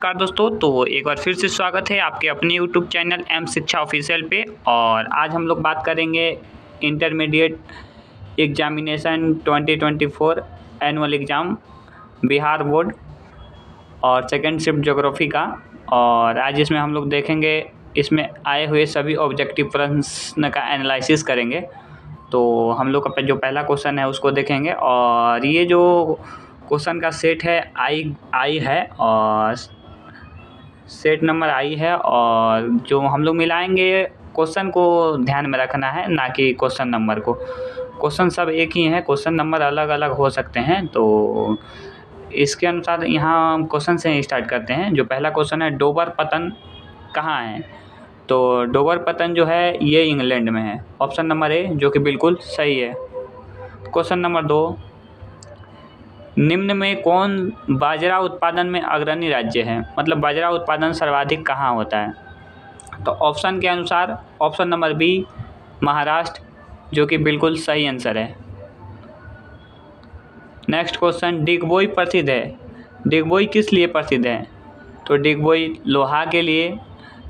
नमस्कार दोस्तों, तो एक बार फिर से स्वागत है आपके अपने यूट्यूब चैनल एम शिक्षा ऑफिशियल पे। और आज हम लोग बात करेंगे intermediate examination 2024 annual exam Bihar board और सेकंड शिफ्ट ज्योग्राफी का। और आज इसमें हम लोग देखेंगे, इसमें आए हुए सभी ऑब्जेक्टिव प्रश्न का एनालिसिस करेंगे। तो हम लोग का जो पहला क्वेश्चन है उसको देखेंगे, और ये जो क्वेश्चन का सेट है आई है और सेट नंबर आई है, और जो हम लोग मिलाएंगे क्वेश्चन को ध्यान में रखना है, ना कि क्वेश्चन नंबर को। क्वेश्चन सब एक ही है, क्वेश्चन नंबर अलग अलग हो सकते हैं। तो इसके अनुसार यहाँ हम क्वेश्चन से स्टार्ट करते हैं। जो पहला क्वेश्चन है, डोबर पतन कहाँ है? तो डोबर पतन जो है ये इंग्लैंड में है, ऑप्शन नंबर ए, जो कि बिल्कुल सही है। क्वेश्चन नंबर 2, निम्न में कौन बाजरा उत्पादन में अग्रणी राज्य है? मतलब बाजरा उत्पादन सर्वाधिक कहाँ होता है? तो ऑप्शन के अनुसार ऑप्शन नंबर बी, महाराष्ट्र, जो कि बिल्कुल सही आंसर है। नेक्स्ट क्वेश्चन, डिगबोई प्रसिद्ध है, डिगबोई किस लिए प्रसिद्ध है? तो डिगबोई लोहा के लिए,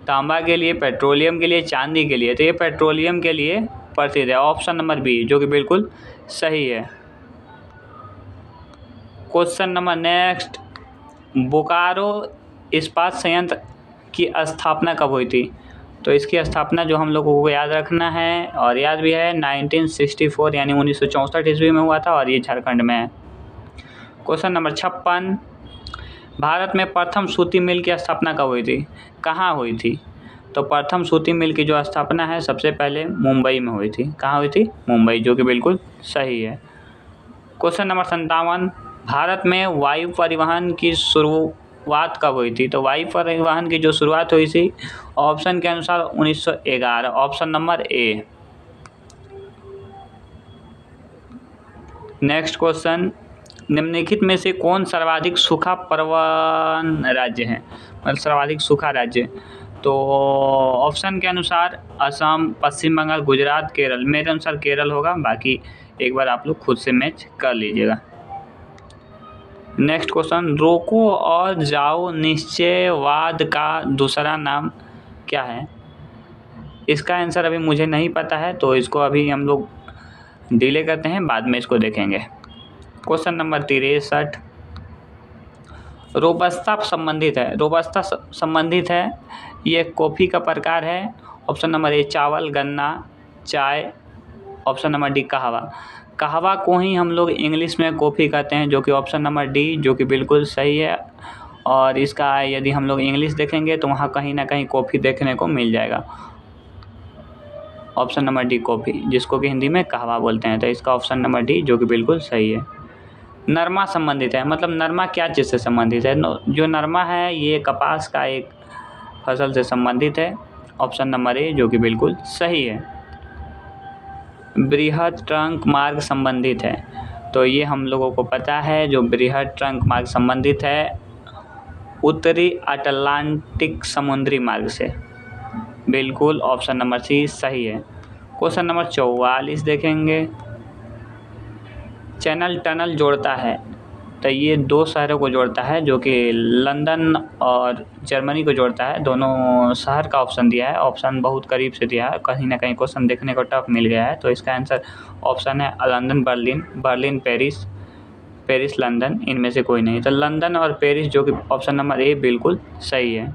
तांबा के लिए, पेट्रोलियम के लिए, चांदी के लिए। तो ये पेट्रोलियम के लिए प्रसिद्ध है, ऑप्शन नंबर बी, जो कि बिल्कुल सही है। क्वेश्चन नंबर नेक्स्ट, बोकारो इस्पात संयंत्र की स्थापना कब हुई थी? तो इसकी स्थापना जो हम लोगों को याद रखना है, और याद भी है, 1964 यानी 1964 ईस्वी में हुआ था, और ये झारखंड में है। क्वेश्चन नंबर 56, भारत में प्रथम सूती मिल की स्थापना कब हुई थी? कहाँ हुई थी? तो प्रथम सूती मिल की जो स्थापना है सबसे पहले मुंबई में हुई थी। कहाँ हुई थी? मुंबई, जो कि बिल्कुल सही है। क्वेश्चन नंबर 57, भारत में वायु परिवहन की शुरुआत कब हुई थी? तो वायु परिवहन की जो शुरुआत हुई थी ऑप्शन के अनुसार 1911, option number A. Next question, निम्नलिखित में से कौन सर्वाधिक सूखा प्रवण राज्य है? मतलब सर्वाधिक सूखा राज्य। तो ऑप्शन के अनुसार असम, पश्चिम बंगाल, गुजरात, केरल। मेरे अनुसार केरल होगा, बाकी एक बार आप लोग खुद से मैच कर लीजिएगा। नेक्स्ट क्वेश्चन, रोको और जाओ निश्चयवाद का दूसरा नाम क्या है? इसका आंसर अभी मुझे नहीं पता है, तो इसको अभी हम लोग डिले करते हैं, बाद में इसको देखेंगे। क्वेश्चन नंबर 63, रोबस्ता संबंधित है, रोबस्ता संबंधित है, ये कॉफ़ी का प्रकार है। ऑप्शन नंबर ए, चावल, गन्ना, चाय। ऑप्शन नंबर डी, कहवा। कहवा को ही हम लोग इंग्लिश में कॉफ़ी कहते हैं, जो कि ऑप्शन नंबर डी, जो कि बिल्कुल सही है। और इसका यदि हम लोग इंग्लिश देखेंगे तो वहाँ कहीं ना कहीं कॉफ़ी देखने को मिल जाएगा। ऑप्शन नंबर डी, कॉफ़ी, जिसको कि हिंदी में कहवा बोलते हैं। तो इसका ऑप्शन नंबर डी, जो कि बिल्कुल सही है। नरमा संबंधित है, मतलब नरमा क्या चीज़ से संबंधित है? जो नरमा है ये कपास का एक फसल से संबंधित है। ऑप्शन नंबर ए, जो कि बिल्कुल सही है। बृहद ट्रंक मार्ग संबंधित है, तो ये हम लोगों को पता है, जो बृहद ट्रंक मार्ग संबंधित है उत्तरी अटलांटिक समुद्री मार्ग से। बिल्कुल ऑप्शन नंबर सी सही है। क्वेश्चन नंबर 44 देखेंगे, चैनल टनल जोड़ता है, तो ये दो शहरों को जोड़ता है, जो कि लंदन और जर्मनी को जोड़ता है। दोनों शहर का ऑप्शन दिया है, ऑप्शन बहुत करीब से दिया है, कहीं ना कहीं क्वेश्चन देखने को टफ मिल गया है। तो इसका आंसर ऑप्शन है London Berlin, Berlin Paris, Paris London, इनमें से कोई नहीं। तो लंदन और पेरिस, जो कि ऑप्शन नंबर ए बिल्कुल सही है।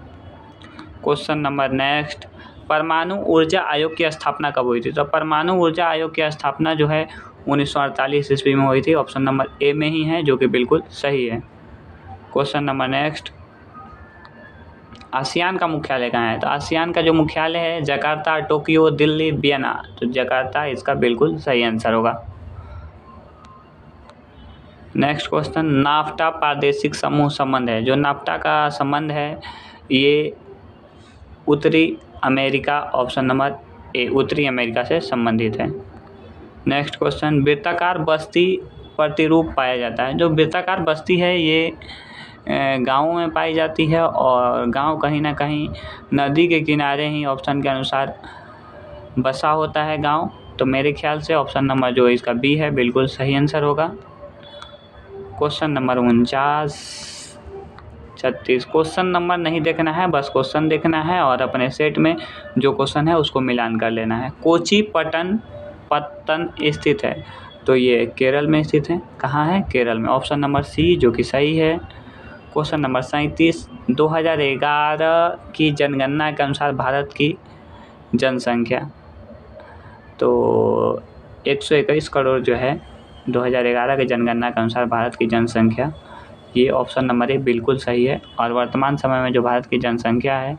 क्वेश्चन नंबर नेक्स्ट, परमाणु ऊर्जा आयोग की स्थापना कब हुई थी? तो परमाणु ऊर्जा आयोग की स्थापना जो है 1948 ईस्वी में हुई थी। ऑप्शन नंबर ए में ही है, जो कि बिल्कुल सही है। क्वेश्चन नंबर नेक्स्ट, आसियान का मुख्यालय कहाँ है? तो आसियान का जो मुख्यालय है जकार्ता, टोक्यो, दिल्ली, वियना। तो जकार्ता इसका बिल्कुल सही आंसर होगा। नेक्स्ट क्वेश्चन, नाफ्टा प्रादेशिक समूह संबंध है, जो नाफ्टा का संबंध है ये उत्तरी अमेरिका, ऑप्शन नंबर ए, उत्तरी अमेरिका से संबंधित है। नेक्स्ट क्वेश्चन, वृत्ताकार बस्ती प्रतिरूप पाया जाता है, जो वृत्ताकार बस्ती है ये गाँवों में पाई जाती है, और गांव कहीं ना कहीं नदी के किनारे ही ऑप्शन के अनुसार बसा होता है गांव। तो मेरे ख्याल से ऑप्शन नंबर जो इसका बी है बिल्कुल सही आंसर होगा। Question number 49, 36। क्वेश्चन नंबर नहीं देखना है, बस क्वेश्चन देखना है और अपने सेट में जो क्वेश्चन है उसको मिलान कर लेना है। कोची पत्तन स्थित है, तो ये केरल में स्थित है। कहाँ है? केरल में। ऑप्शन नंबर सी जो कि सही है। क्वेश्चन नंबर 37, 2011 की जनगणना के अनुसार भारत की जनसंख्या, तो 121 करोड़ जो है 2011 के जनगणना के अनुसार भारत की जनसंख्या, ये ऑप्शन नंबर ए बिल्कुल सही है। और वर्तमान समय में जो भारत की जनसंख्या है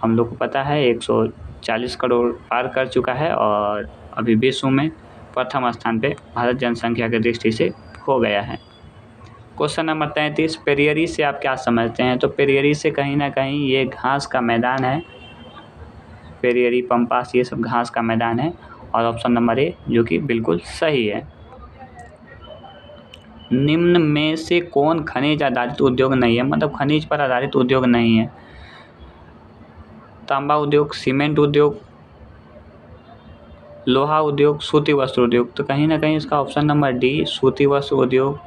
हम लोग को पता है 140 करोड़ पार कर चुका है और अभी विश्व में प्रथम स्थान पे भारत जनसंख्या की दृष्टि से हो गया है। क्वेश्चन नंबर 33, पेरियरी से आप क्या समझते हैं? तो पेरियरी से कहीं ना कहीं ये घास का मैदान है। पेरियरी, पंपास, ये सब घास का मैदान है और ऑप्शन नंबर ए जो कि बिल्कुल सही है। निम्न में से कौन खनिज आधारित उद्योग नहीं है? मतलब खनिज पर आधारित उद्योग नहीं है। तांबा उद्योग, सीमेंट उद्योग, लोहा उद्योग, सूती वस्त्र उद्योग, तो कहीं ना कहीं इसका ऑप्शन नंबर डी सूती वस्त्र उद्योग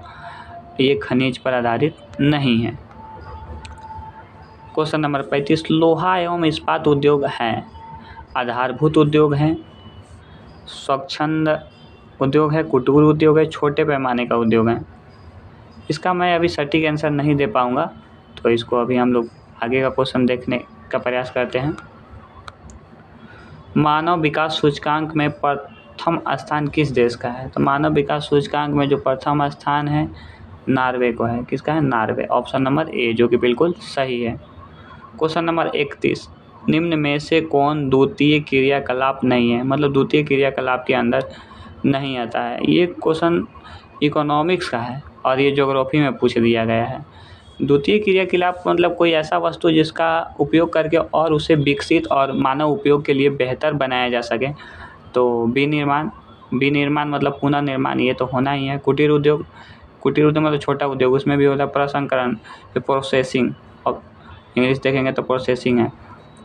ये खनिज पर आधारित नहीं है। क्वेश्चन नंबर 35, लोहा एवं इस्पात उद्योग हैं, आधारभूत उद्योग हैं, स्वच्छंद उद्योग है, कुटीर उद्योग है, छोटे पैमाने का उद्योग है। इसका मैं अभी सटीक आंसर नहीं दे पाऊँगा, तो इसको अभी हम लोग आगे का क्वेश्चन देखने का प्रयास करते हैं। मानव विकास सूचकांक में प्रथम स्थान किस देश का है? तो मानव विकास सूचकांक में जो प्रथम स्थान है नॉर्वे को है। किसका है? नॉर्वे। ऑप्शन नंबर ए जो कि बिल्कुल सही है। क्वेश्चन नंबर 31, निम्न में से कौन द्वितीय क्रियाकलाप नहीं है? मतलब द्वितीय क्रियाकलाप के अंदर नहीं आता है। ये क्वेश्चन इकोनॉमिक्स का है और ये ज्योग्राफी में पूछ दिया गया है। द्वितीय क्रियाकलाप मतलब कोई ऐसा वस्तु जिसका उपयोग करके और उसे विकसित और मानव उपयोग के लिए बेहतर बनाया जा सके। तो विनिर्माण मतलब पुनः निर्माण, ये तो होना ही है। कुटीर उद्योग मतलब छोटा उद्योग, उसमें भी होता है प्रसंस्करण, प्रोसेसिंग, और इंग्लिश देखेंगे तो प्रोसेसिंग है।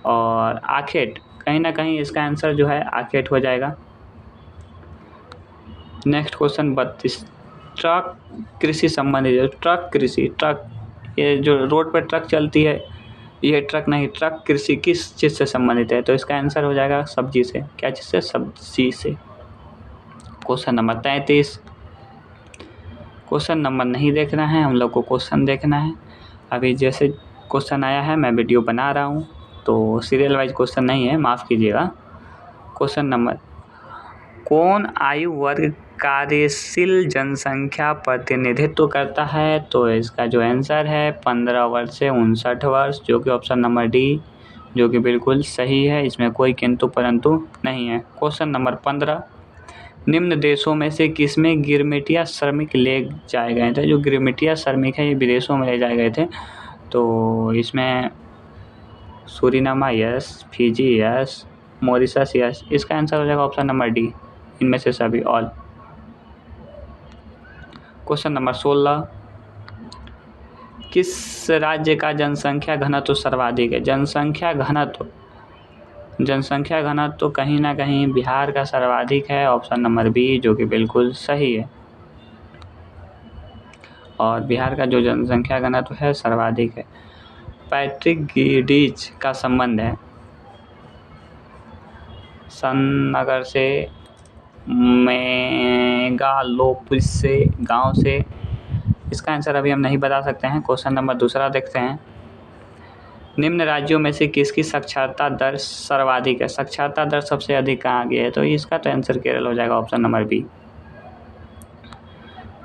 और आखेट, कहीं ना कहीं इसका आंसर जो है आखेट हो जाएगा। नेक्स्ट क्वेश्चन 32, ट्रक कृषि संबंधित, ट्रक ये जो रोड पर ट्रक चलती है ये ट्रक नहीं, ट्रक कृषि किस चीज़ से संबंधित है? तो इसका आंसर हो जाएगा सब्जी से। क्या चीज़ से? सब्जी से। क्वेश्चन नंबर 33, क्वेश्चन नंबर नहीं देखना है, हम लोग को क्वेश्चन देखना है। अभी जैसे क्वेश्चन आया है मैं वीडियो बना रहा हूँ, तो सीरियल वाइज क्वेश्चन नहीं है, माफ़ कीजिएगा। क्वेश्चन नंबर, कौन आयु वर्ग कार्यशील जनसंख्या प्रतिनिधित्व करता है? तो इसका जो आंसर है 15 वर्ष से 59 वर्ष, जो कि ऑप्शन नंबर डी जो कि बिल्कुल सही है। इसमें कोई किंतु परंतु नहीं है। क्वेश्चन नंबर 15, निम्न देशों में से किसमें गिरमिटिया श्रमिक ले जाए गए थे? जो गिरमिटिया श्रमिक है ये विदेशों में ले जाए गए थे। तो इसमें Suriname yes, Fiji yes, Mauritius yes, इसका आंसर हो जाएगा ऑप्शन नंबर डी, इनमें से सभी ऑल। क्वेश्चन नंबर 16, किस राज्य का जनसंख्या घनत्व सर्वाधिक है? जनसंख्या घनत्व कहीं ना कहीं बिहार का सर्वाधिक है। ऑप्शन नंबर बी जो कि बिल्कुल सही है। और बिहार का जो जनसंख्या घनत्व है सर्वाधिक है। पैट्रिक गिडीज का संबंध है सननगर से, मेगालोपुलिस से, गांव से। इसका आंसर अभी हम नहीं बता सकते हैं। क्वेश्चन नंबर दूसरा देखते हैं, निम्न राज्यों में से किसकी साक्षरता दर सर्वाधिक है? साक्षरता दर सबसे अधिक कहाँ की है? तो इसका तो आंसर केरल हो जाएगा, option number B.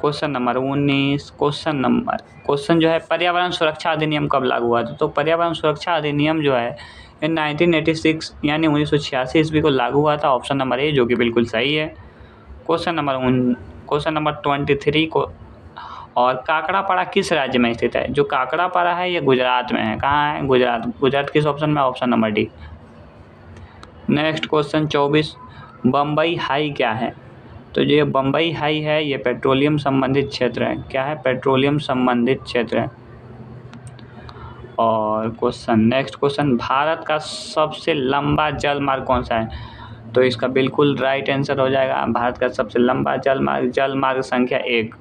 Question number 19, question जो है पर्यावरण सुरक्षा अधिनियम कब लागू हुआ था? तो पर्यावरण सुरक्षा अधिनियम जो है 1986 यानी 1986 ईस्वी को लागू हुआ था। ऑप्शन नंबर ए जो कि बिल्कुल सही है। क्वेश्चन नंबर 23 को, और काकड़ापाड़ा किस राज्य में स्थित है? जो काकड़ापाड़ा है ये गुजरात में है। कहाँ है? गुजरात किस ऑप्शन में? Option number D. Next question 24, Bombay high क्या है? तो जो बम्बई हाई है ये पेट्रोलियम संबंधित क्षेत्र है। क्या है? पेट्रोलियम संबंधित क्षेत्र है। और नेक्स्ट क्वेश्चन, भारत का सबसे लंबा जलमार्ग कौन सा है? तो इसका बिल्कुल राइट आंसर हो जाएगा, भारत का सबसे लंबा जलमार्ग संख्या 1।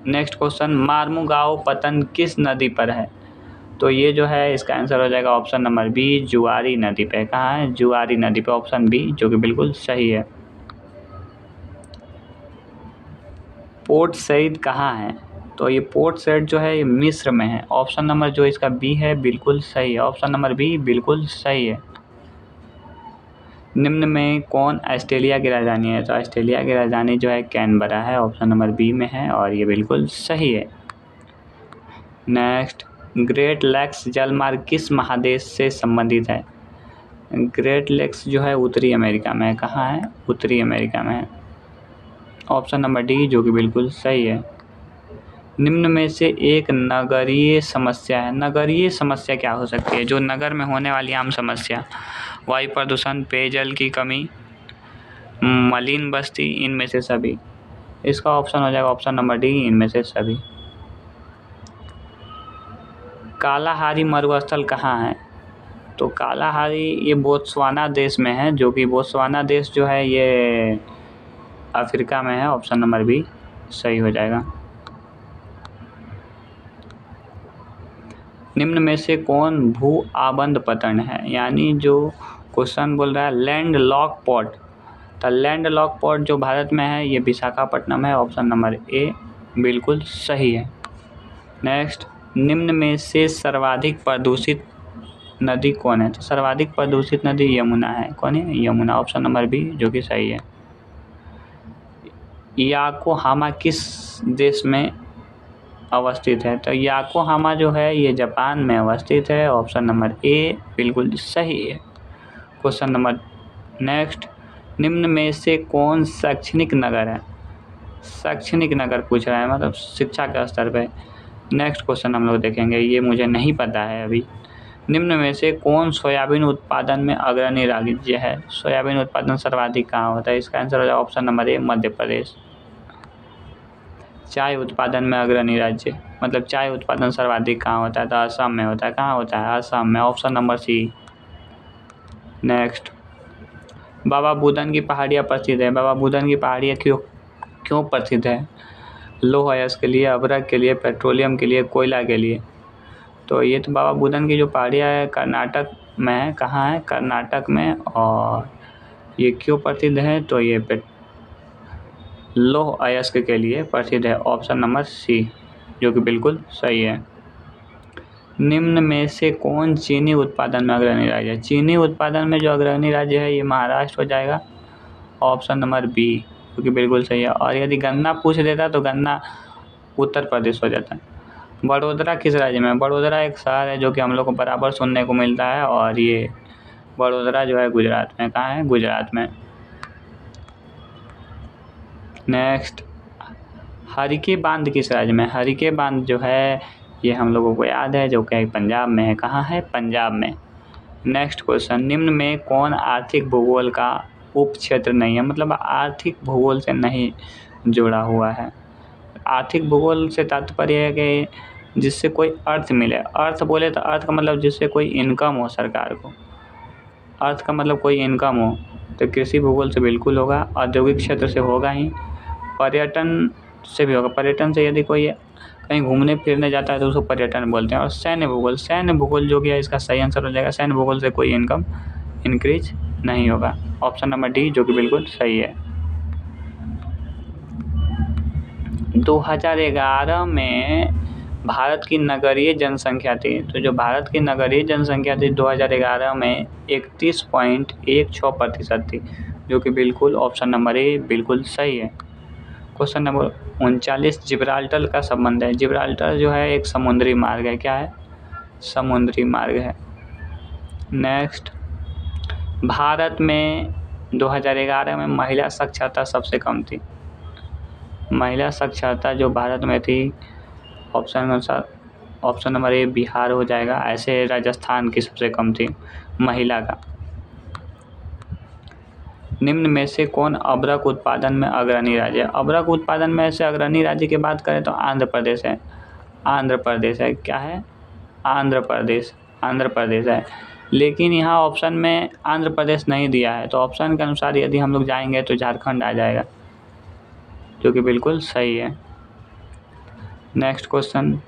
नेक्स्ट क्वेश्चन, मार्मुगांव पतन किस नदी पर है? तो ये जो है इसका आंसर हो जाएगा ऑप्शन नंबर बी, जुआरी नदी पे। कहाँ है? जुआरी नदी पे, ऑप्शन बी, जो कि बिल्कुल सही है। पोर्ट सईद कहाँ है? तो ये पोर्ट सईद जो है ये मिस्र में है। ऑप्शन नंबर जो इसका बी है बिल्कुल सही है, ऑप्शन नंबर बी बिल्कुल सही है। निम्न में कौन ऑस्ट्रेलिया की राजधानी है? तो ऑस्ट्रेलिया की राजधानी जो है कैनबरा है, ऑप्शन नंबर बी में है और ये बिल्कुल सही है। नेक्स्ट, ग्रेट लेक्स जलमार्ग किस महादेश से संबंधित है? ग्रेट लेक्स जो है उत्तरी अमेरिका में है। कहाँ है? उत्तरी अमेरिका में है, ऑप्शन नंबर डी, जो कि बिल्कुल सही है। निम्न में से एक नगरीय समस्या है। नगरीय समस्या क्या हो सकती है? जो नगर में होने वाली आम समस्या, वायु प्रदूषण, पेयजल की कमी, मलिन बस्ती, इनमें से सभी। इसका ऑप्शन हो जाएगा ऑप्शन नंबर डी, इनमें से सभी। कालाहारी मरुस्थल कहाँ है? तो कालाहारी ये बोत्सवाना देश में है, जो कि बोत्सवाना देश जो है ये अफ्रीका में है, ऑप्शन नंबर बी सही हो जाएगा। निम्न में से कौन भू आबंद पतन है? यानी जो क्वेश्चन बोल रहा है लैंड लॉक पोर्ट, तो लैंड लॉक पोर्ट जो भारत में है ये विशाखापट्टनम है, ऑप्शन नंबर ए बिल्कुल सही है। नेक्स्ट, निम्न में से सर्वाधिक प्रदूषित नदी कौन है? तो सर्वाधिक प्रदूषित नदी यमुना है। कौन है? यमुना, ऑप्शन नंबर बी, जो कि सही है। याकोहामा किस देश में अवस्थित है? तो याकोहामा जो है ये जापान में अवस्थित है, ऑप्शन नंबर ए बिल्कुल सही है। क्वेश्चन नंबर नेक्स्ट, निम्न में से कौन शैक्षणिक नगर है? शैक्षणिक नगर पूछ रहा है, मतलब शिक्षा के स्तर पे। नेक्स्ट क्वेश्चन हम लोग देखेंगे, ये मुझे नहीं पता है अभी। निम्न में से कौन सोयाबीन उत्पादन में अग्रणी राज्य है? सोयाबीन उत्पादन सर्वाधिक कहाँ होता है? इसका आंसर हो जाएगा option number A, Madhya Pradesh. चाय उत्पादन में अग्रणी राज्य, मतलब चाय उत्पादन सर्वाधिक कहाँ होता है? तो असम में होता है। कहाँ होता है? असम में, option number C. Next, Baba Budan की पहाड़ियाँ प्रसिद्ध है। बाबा बुदन की पहाड़ियाँ क्यों प्रसिद्ध है? लौह अयस्क के लिए, अभ्रक के लिए, पेट्रोलियम के लिए, कोयला के लिए। तो ये तो बाबा बुदन की जो पहाड़ियाँ है कर्नाटक में है। कहाँ है? कर्नाटक में। और ये क्यों प्रसिद्ध है? तो ये लौह अयस्क के लिए प्रसिद्ध है, ऑप्शन नंबर सी, जो कि बिल्कुल सही है। निम्न में से कौन चीनी उत्पादन में अग्रणी राज्य है? चीनी उत्पादन में जो अग्रणी राज्य है ये महाराष्ट्र हो जाएगा, ऑप्शन नंबर बी, जो कि बिल्कुल सही है। और यदि गन्ना पूछ देता तो गन्ना उत्तर प्रदेश हो जाता है। बड़ोदरा किस राज्य में? बड़ोदरा एक शहर है जो कि हम लोग को बराबर सुनने को मिलता है, और ये बड़ोदरा जो है गुजरात में। कहाँ है? गुजरात में। नेक्स्ट, हरिके बांध किस राज्य में? हरिके बांध जो है ये हम लोगों को याद है, जो कि पंजाब में है। कहाँ है? पंजाब में। नेक्स्ट क्वेश्चन, निम्न में कौन आर्थिक भूगोल का उप क्षेत्र नहीं है? मतलब आर्थिक भूगोल से नहीं जुड़ा हुआ है। आर्थिक भूगोल से तात्पर्य है कि जिससे कोई अर्थ मिले। अर्थ बोले तो अर्थ का मतलब जिससे कोई इनकम हो सरकार को। अर्थ का मतलब कोई इनकम हो, तो कृषि भूगोल से बिल्कुल होगा, औद्योगिक क्षेत्र से होगा ही, पर्यटन से भी होगा। पर्यटन से यदि कोई कहीं घूमने फिरने जाता है तो उसको पर्यटन बोलते हैं। और सैन्य भूगोल जो कि है इसका सही आंसर हो जाएगा, सैन्य भूगोल से कोई इनकम इंक्रीज नहीं होगा, ऑप्शन नंबर डी, जो कि बिल्कुल सही है। 2011 में भारत की नगरीय जनसंख्या थी, तो जो भारत की नगरीय जनसंख्या थी 2011 में 31.16% थी, जो कि बिल्कुल ऑप्शन नंबर ए बिल्कुल सही है। क्वेश्चन नंबर 39, जिब्राल्टर का संबंध है। जिब्राल्टर जो है एक समुद्री मार्ग है। क्या है? समुद्री मार्ग है। नेक्स्ट, भारत में 2011 में महिला साक्षरता सबसे कम थी। महिला साक्षरता जो भारत में थी, ऑप्शन नंबर ए बिहार हो जाएगा। ऐसे राजस्थान की सबसे कम थी महिला का। निम्न में से कौन अभ्रक उत्पादन में अग्रणी राज्य है? अभ्रक उत्पादन में से अग्रणी राज्य की बात करें तो आंध्र प्रदेश है। आंध्र प्रदेश है। क्या है? आंध्र प्रदेश है। लेकिन यहाँ ऑप्शन में आंध्र प्रदेश नहीं दिया है, तो ऑप्शन के अनुसार यदि हम लोग जाएंगे तो झारखंड आ जाएगा, जो कि बिल्कुल सही है। नेक्स्ट क्वेश्चन,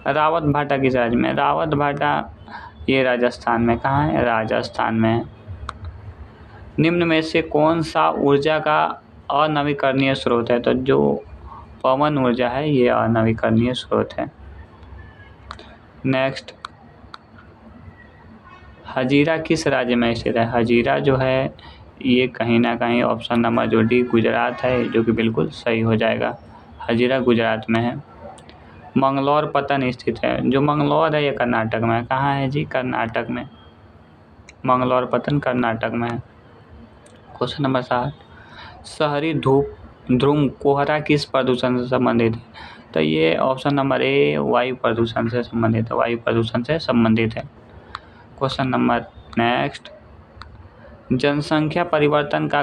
रावत भाटा किस राज्य में? रावत भाटा ये राजस्थान में, कहाँ है? राजस्थान में है। निम्न में से कौन सा ऊर्जा का अनवीकरणीय स्रोत है? तो जो पवन ऊर्जा है ये अनवीकरणीय स्रोत है। नेक्स्ट, हजीरा किस राज्य में स्थित है? हजीरा जो है ये कहीं ना कहीं ऑप्शन नंबर जो डी गुजरात है, जो कि बिल्कुल सही हो जाएगा। हजीरा गुजरात में है। मंगलौर पतन स्थित है? जो मंगलौर है ये कर्नाटक में है। कहाँ है जी? कर्नाटक में। मंगलौर पतन कर्नाटक में है। क्वेश्चन नंबर 7, शहरी धूप ध्रुव कोहरा किस प्रदूषण से संबंधित है? तो ये ऑप्शन नंबर ए वायु प्रदूषण से संबंधित है। वायु प्रदूषण से संबंधित है। क्वेश्चन नंबर नेक्स्ट, जनसंख्या परिवर्तन का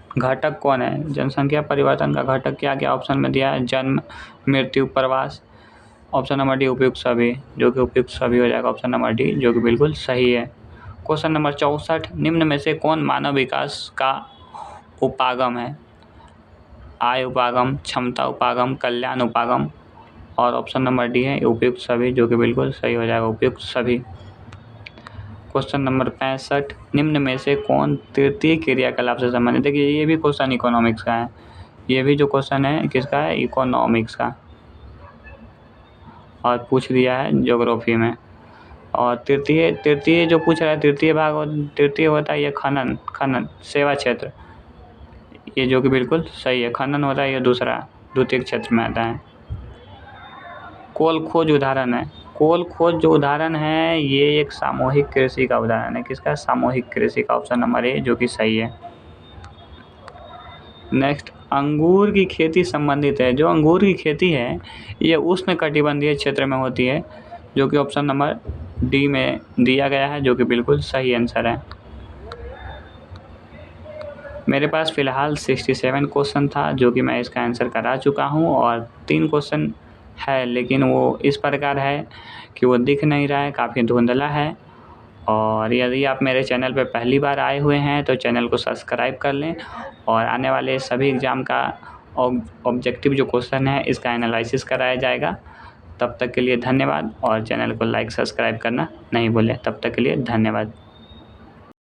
घटक कौन है? जनसंख्या परिवर्तन का घटक क्या क्या ऑप्शन में दिया है? जन्म, मृत्यु, प्रवास। ऑप्शन नंबर डी उपयुक्त सभी, जो कि उपयुक्त सभी हो जाएगा ऑप्शन नंबर डी, जो कि बिल्कुल सही है। क्वेश्चन नंबर 64, निम्न में से कौन मानव विकास का उपागम है? आय उपागम, क्षमता उपागम, कल्याण उपागम, और ऑप्शन नंबर डी है उपयुक्त सभी, जो कि बिल्कुल सही हो जाएगा उपयुक्त सभी। क्वेश्चन नंबर 65, निम्न में से कौन तृतीय क्रियाकलाप से संबंधित? देखिए ये भी क्वेश्चन इकोनॉमिक्स का है। ये भी जो क्वेश्चन है किसका है? इकोनॉमिक्स का, और पूछ दिया है ज्योग्राफी में। और तृतीय जो पूछ रहा है, तृतीय होता है ये खनन सेवा क्षेत्र, ये जो कि बिल्कुल सही है। खनन होता है ये दूसरा द्वितीय क्षेत्र में आता है। कोल खोज उदाहरण है? कोल खोज जो उदाहरण है ये एक सामूहिक कृषि का उदाहरण है। किसका? सामूहिक कृषि का, ऑप्शन नंबर ए, जो कि सही है। नेक्स्ट, अंगूर की खेती संबंधित है? जो अंगूर की खेती है ये उष्ण कटिबंधीय क्षेत्र में होती है, जो कि ऑप्शन नंबर डी में दिया गया है, जो कि बिल्कुल सही आंसर है। मेरे पास फ़िलहाल 67 क्वेश्चन था, जो कि मैं इसका आंसर करा चुका हूँ, और 3 क्वेश्चन है लेकिन वो इस प्रकार है कि वो दिख नहीं रहा है, काफ़ी धुंधला है। और यदि आप मेरे चैनल पर पहली बार आए हुए हैं तो चैनल को सब्सक्राइब कर लें, और आने वाले सभी एग्ज़ाम का ऑब्जेक्टिव जो क्वेश्चन है इसका एनालिसिस कराया जाएगा। तब तक के लिए धन्यवाद, और चैनल को लाइक सब्सक्राइब करना नहीं भूलें। तब तक के लिए धन्यवाद।